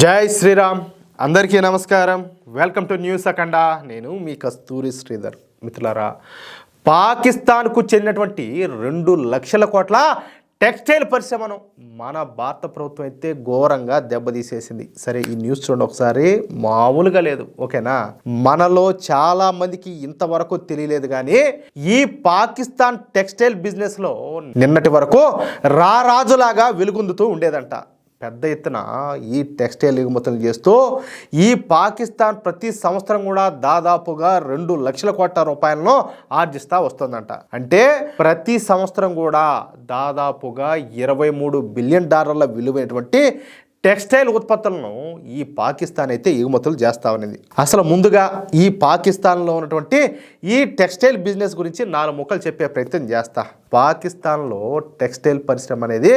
జై శ్రీరామ్. అందరికీ నమస్కారం. వెల్కమ్ టు న్యూస్ అఖండ. నేను మీ కస్తూరి శ్రీధర్. మిత్రులారా, పాకిస్తాన్కు చెందినటువంటి 2 లక్షల కోట్ల టెక్స్టైల్ పరిశ్రమను మన భారత ప్రభుత్వం అయితే ఘోరంగా దెబ్బతీసేసింది. సరే, ఈ న్యూస్ చూడండి ఒకసారి. మామూలుగా లేదు, ఓకేనా? మనలో చాలా మందికి ఇంతవరకు తెలియలేదు, కానీ ఈ పాకిస్తాన్ టెక్స్టైల్ బిజినెస్లో నిన్నటి వరకు రారాజులాగా వెలుగొందుతూ ఉండేదంట. పెద్ద ఎత్తున ఈ టెక్స్టైల్ ఎగుమతులు చేస్తూ ఈ పాకిస్తాన్ ప్రతి సంవత్సరం కూడా దాదాపుగా 2 లక్షల కోట్ల రూపాయలను ఆర్జిస్తూ వస్తుందంట. అంటే ప్రతి సంవత్సరం కూడా దాదాపుగా $23 బిలియన్ విలువైనటువంటి టెక్స్టైల్ ఉత్పత్తులను ఈ పాకిస్తాన్ అయితే ఎగుమతులు చేస్తూ ఉన్నది. అసలు ముందుగా ఈ పాకిస్తాన్లో ఉన్నటువంటి ఈ టెక్స్టైల్ బిజినెస్ గురించి 4 ముక్కలు చెప్పే ప్రయత్నం చేస్తా. పాకిస్తాన్లో టెక్స్టైల్ పరిశ్రమ అనేది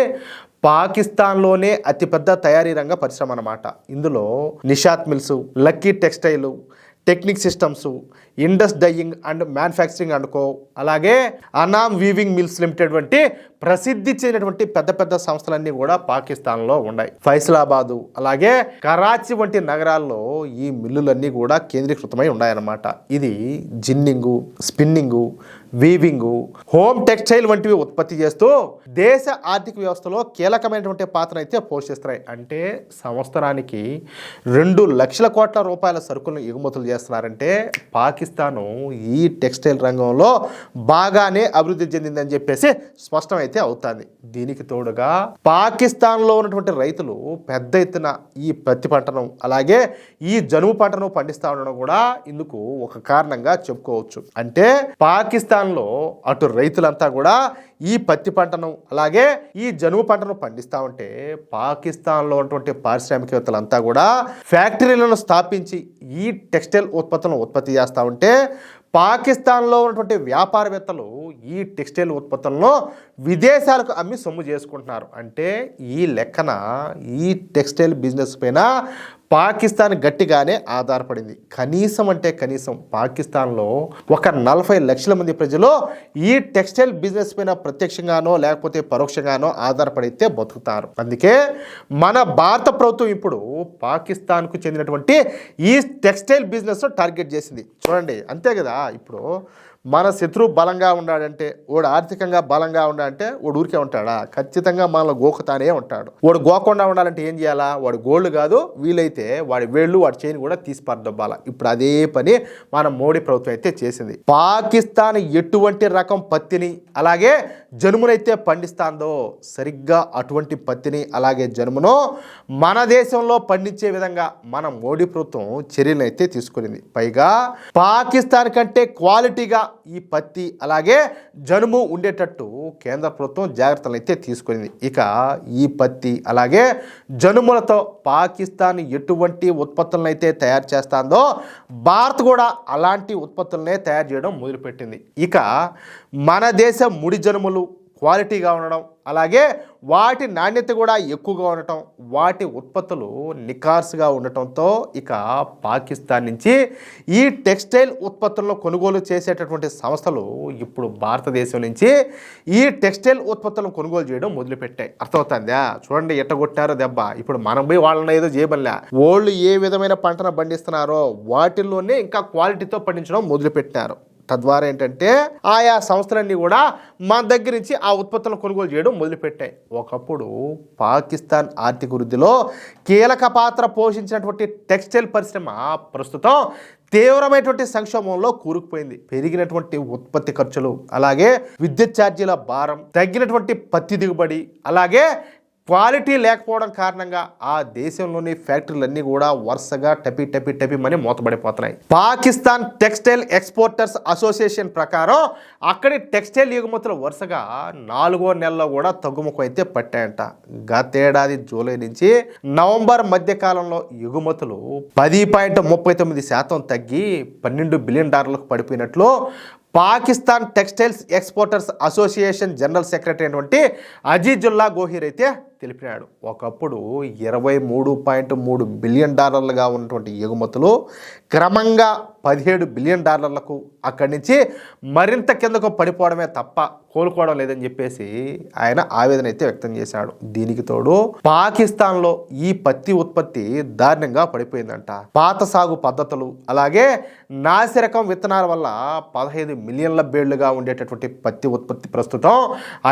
పాకిస్తాన్లోనే అతిపెద్ద తయారీ రంగ పరిశ్రమ అన్నమాట. ఇందులో Nishat mills, lucky textile, technique systems, Indus dyeing and manufacturing అనుకో, అలాగే అనామ్ వీవింగ్ మిల్స్ లిమిటెడ్ వంటి ప్రసిద్ధి చెందినటువంటి పెద్ద పెద్ద సంస్థలన్నీ కూడా పాకిస్తాన్లో ఉన్నాయి. ఫైసలాబాదు అలాగే కరాచీ వంటి నగరాల్లో ఈ మిల్లులన్నీ కూడా కేంద్రీకృతమై ఉన్నాయన్నమాట. ఇది జిన్నింగు, స్పిన్నింగు, వీవింగు, హోమ్ టెక్స్టైల్ వంటివి ఉత్పత్తి చేస్తూ దేశ ఆర్థిక వ్యవస్థలో కీలకమైనటువంటి పాత్ర అయితే పోషిస్తున్నాయి. అంటే సంవత్సరానికి 2 లక్షల కోట్ల రూపాయల సరుకులను ఎగుమతులు చేస్తున్నారంటే పాకిస్తాను ఈ టెక్స్టైల్ రంగంలో బాగానే అభివృద్ధి చెందిందని చెప్పేసి స్పష్టమైతే అవుతుంది. దీనికి తోడుగా పాకిస్తాన్లో ఉన్నటువంటి రైతులు పెద్ద ఎత్తున ఈ పత్తి పంటను అలాగే ఈ జనుము పంటను పండిస్తూ ఉండడం కూడా ఇందుకు ఒక కారణంగా చెప్పుకోవచ్చు. అంటే పాకిస్తాన్లో అటు రైతులంతా కూడా ఈ పత్తి పంటను అలాగే ఈ జనుము పంటను పండిస్తూ ఉంటే పాకిస్తాన్లో ఉన్నటువంటి పారిశ్రామికవేత్తలంతా కూడా ఫ్యాక్టరీలను స్థాపించి ఈ టెక్స్టైల్ ఉత్పత్తులను ఉత్పత్తి చేస్తూ ఉంటే పాకిస్తాన్లో ఉన్నటువంటి వ్యాపారవేత్తలు ఈ టెక్స్టైల్ ఉత్పత్తులను విదేశాలకు అమ్మి సొమ్ము చేసుకుంటున్నారు. అంటే ఈ లెక్కన ఈ టెక్స్టైల్ బిజినెస్ పైన పాకిస్తాన్ గట్టిగానే ఆధారపడింది. కనీసం అంటే కనీసం పాకిస్తాన్లో ఒక 40 లక్షల మంది ప్రజలు ఈ టెక్స్టైల్ బిజినెస్ పైన ప్రత్యక్షంగానో లేకపోతే పరోక్షంగానో ఆధారపడితే బతుకుతారు. అందుకే మన భారత ప్రభుత్వం ఇప్పుడు పాకిస్తాన్కు చెందినటువంటి ఈ టెక్స్టైల్ బిజినెస్ టార్గెట్ చేసింది. చూడండి, అంతే కదా. ఇప్పుడు మన శత్రువు బలంగా ఉన్నాడంటే, వాడు ఆర్థికంగా బలంగా ఉన్నాడంటే వాడు ఊరికే ఉంటాడా? ఖచ్చితంగా మనలో గోకుతానే ఉంటాడు. వాడు గోకుండా ఉండాలంటే ఏం చేయాలా? వాడు గోల్డ్ కాదు, వీలైతే వాడి వేళ్ళు వాడి చైన్ కూడా తీసి పారదొబ్బాలా. ఇప్పుడు అదే పని మన మోడీ ప్రభుత్వం అయితే చేసింది. పాకిస్తాన్ ఎటువంటి రకం పత్తిని అలాగే జనుమునైతే పండిస్తాందో సరిగ్గా అటువంటి పత్తిని అలాగే జనుమును మన దేశంలో పండించే విధంగా మన మోడీ ప్రభుత్వం చర్యలను అయితే తీసుకునింది. పైగా పాకిస్తాన్ కంటే క్వాలిటీగా ఈ పత్తి అలాగే జనుము ఉండేటట్టు కేంద్ర ప్రభుత్వం జాగ్రత్తలు అయితే తీసుకునింది. ఇక ఈ పత్తి అలాగే జనుములతో పాకిస్తాన్ ఎటువంటి ఉత్పత్తులను అయితే తయారు చేస్తుందో భారత్ కూడా అలాంటి ఉత్పత్తులనే తయారు చేయడం మొదలుపెట్టింది. ఇక మన దేశ ముడి జనుములు క్వాలిటీగా ఉండడం అలాగే వాటి నాణ్యత కూడా ఎక్కువగా ఉండటం, వాటి ఉత్పత్తులు నికార్సుగా ఉండటంతో ఇక పాకిస్తాన్ నుంచి ఈ టెక్స్టైల్ ఉత్పత్తులను కొనుగోలు చేసేటటువంటి సంస్థలు ఇప్పుడు భారతదేశం నుంచి ఈ టెక్స్టైల్ ఉత్పత్తులను కొనుగోలు చేయడం మొదలుపెట్టాయి. అర్థమవుతుందా? చూడండి ఎట్టగొట్టారో దెబ్బ. ఇప్పుడు మనం పోయి వాళ్ళని ఏదో చేయబల్లా, వాళ్ళు ఏ విధమైన పంటను పండిస్తున్నారో వాటిల్లోనే ఇంకా క్వాలిటీతో పండించడం మొదలుపెట్టారు. తద్వారా ఏంటంటే ఆయా సంస్థలన్నీ కూడా మన దగ్గర నుంచి ఆ ఉత్పత్తులను కొనుగోలు చేయడం మొదలుపెట్టాయి. ఒకప్పుడు పాకిస్తాన్ ఆర్థిక వృద్ధిలో కీలక పాత్ర పోషించినటువంటి టెక్స్టైల్ పరిశ్రమ ప్రస్తుతం తీవ్రమైనటువంటి సంక్షోభంలో కూరుకుపోయింది. పెరిగినటువంటి ఉత్పత్తి ఖర్చులు అలాగే విద్యుత్ ఛార్జీల భారం, తగ్గినటువంటి పత్తి దిగుబడి అలాగే క్వాలిటీ లేకపోవడం కారణంగా ఆ దేశంలోని ఫ్యాక్టరీలన్నీ కూడా వరుసగా టపి మూతపడిపోతున్నాయి. పాకిస్తాన్ టెక్స్టైల్ ఎక్స్పోర్టర్స్ అసోసియేషన్ ప్రకారం అక్కడి టెక్స్టైల్ ఎగుమతులు వరుసగా 4వ నెలలో కూడా తగ్గుముఖం అయితే పట్టాయంట. గతేడాది జూలై నుంచి నవంబర్ మధ్య కాలంలో ఎగుమతులు 10.39% తగ్గి $12 బిలియన్ పడిపోయినట్లు Pakistan textiles exporters association general secretary అయినటువంటి అజీజుల్లా గోహిర్ అయితే తెలిపినాడు. ఒకప్పుడు $23.3 బిలియన్ ఉన్నటువంటి ఎగుమతులు క్రమంగా $17 బిలియన్ అక్కడి నుంచి మరింత కిందకు పడిపోవడమే తప్ప కోలుకోవడం లేదని చెప్పేసి ఆయన ఆవేదన అయితే వ్యక్తం చేశాడు. దీనికి తోడు పాకిస్తాన్లో ఈ పత్తి ఉత్పత్తి దారుణంగా పడిపోయిందంట. పాత సాగు పద్ధతులు అలాగే నాసిరకం విత్తనాల వల్ల 15 మిలియన్ల బేళ్లుగా ఉండేటటువంటి పత్తి ఉత్పత్తి ప్రస్తుతం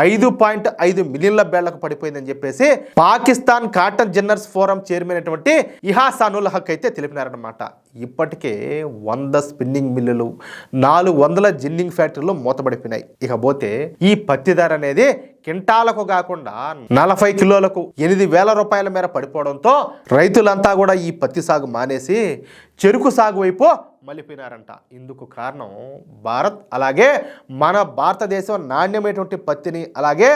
5.5 మిలియన్ల బేళ్లకు పడిపోయిందని చెప్పేసి పాకిస్తాన్ కాటన్ జిన్నర్స్ ఫోరం చైర్మన్ అయినటువంటి ఇహాసానుల్ హక్ అయితే తెలిపినారన్నమాట. ఇప్పటికే 100 స్పిన్నింగ్ మిల్లులు 400 జిన్నింగ్ ఫ్యాక్టరీలు మూతపడిపోయినాయి. ఇకపోతే ఈ పత్తి ధర అనేది కింటాలకు కాకుండా 40 కిలోలకు $8,000 మేర పడిపోవడంతో రైతులంతా కూడా ఈ పత్తి సాగు మానేసి చెరుకు సాగు వైపు మళ్ళీపోయినారంట. ఇందుకు కారణం భారత్ అలాగే మన భారతదేశం నాణ్యమైనటువంటి పత్తిని అలాగే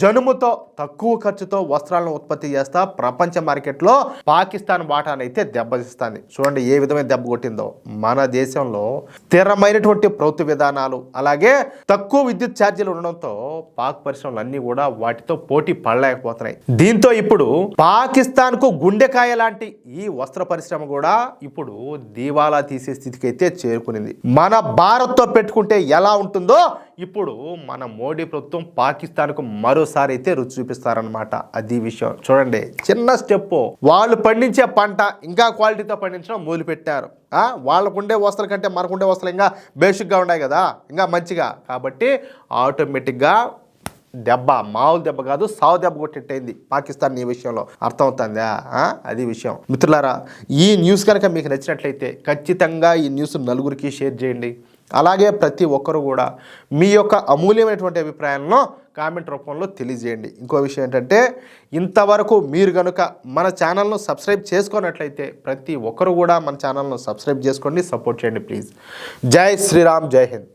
జనుముతో తక్కువ ఖర్చుతో వస్త్రాలను ఉత్పత్తి చేస్తా ప్రపంచ మార్కెట్లో పాకిస్తాన్ వాటానైతే దెబ్బతీస్తుంది. చూడండి ఏ విధమైన దెబ్బ కొట్టిందో. మన దేశంలో స్థిరమైనటువంటి ప్రభుత్వ విధానాలు అలాగే తక్కువ విద్యుత్ ఛార్జీలు ఉండడంతో పాక్ పరిశ్రమలు అన్నీ కూడా వాటితో పోటీ పడలేకపోతున్నాయి. దీంతో ఇప్పుడు పాకిస్తాన్కు గుండెకాయ లాంటి ఈ వస్త్ర పరిశ్రమ కూడా ఇప్పుడు దివాలా తీసే స్థితికి అయితే చేరుకునింది. మన భారత్తో పెట్టుకుంటే ఎలా ఉంటుందో ఇప్పుడు మన మోడీ ప్రభుత్వం పాకిస్తాన్కు మరోసారి అయితే రుచి చూపిస్తారనమాట. అది విషయం. చూడండి చిన్న స్టెప్, వాళ్ళు పండించే పంట ఇంకా క్వాలిటీతో పండించడం మొదలు పెట్టారు. వాళ్ళకుండే వస్త్రాల కంటే మనకుండే వస్త్రాలు ఇంకా బేసిక్గా ఉన్నాయి కదా, ఇంకా మంచిగా. కాబట్టి ఆటోమేటిక్గా దెబ్బ మామూలు దెబ్బ కాదు, సావు దెబ్బ కొట్టేటైంది పాకిస్తాన్ ఈ విషయంలో. అర్థమవుతుందా? అది విషయం. మిత్రులారా, ఈ న్యూస్ కనుక మీకు నచ్చినట్లయితే ఖచ్చితంగా ఈ న్యూస్ నలుగురికి షేర్ చేయండి. అలాగే ప్రతి ఒక్కరు కూడా మీ యొక్క అమూల్యమైనటువంటి అభిప్రాయాలను కామెంట్ రూపంలో తెలియజేయండి. ఇంకో విషయం ఏంటంటే, ఇంతవరకు మీరు కనుక మన ఛానల్ను సబ్స్క్రైబ్ చేసుకున్నట్లయితే ప్రతి ఒక్కరు కూడా మన ఛానల్ను సబ్స్క్రైబ్ చేసుకోండి, సపోర్ట్ చేయండి ప్లీజ్. జై శ్రీరామ్, జై హింద్.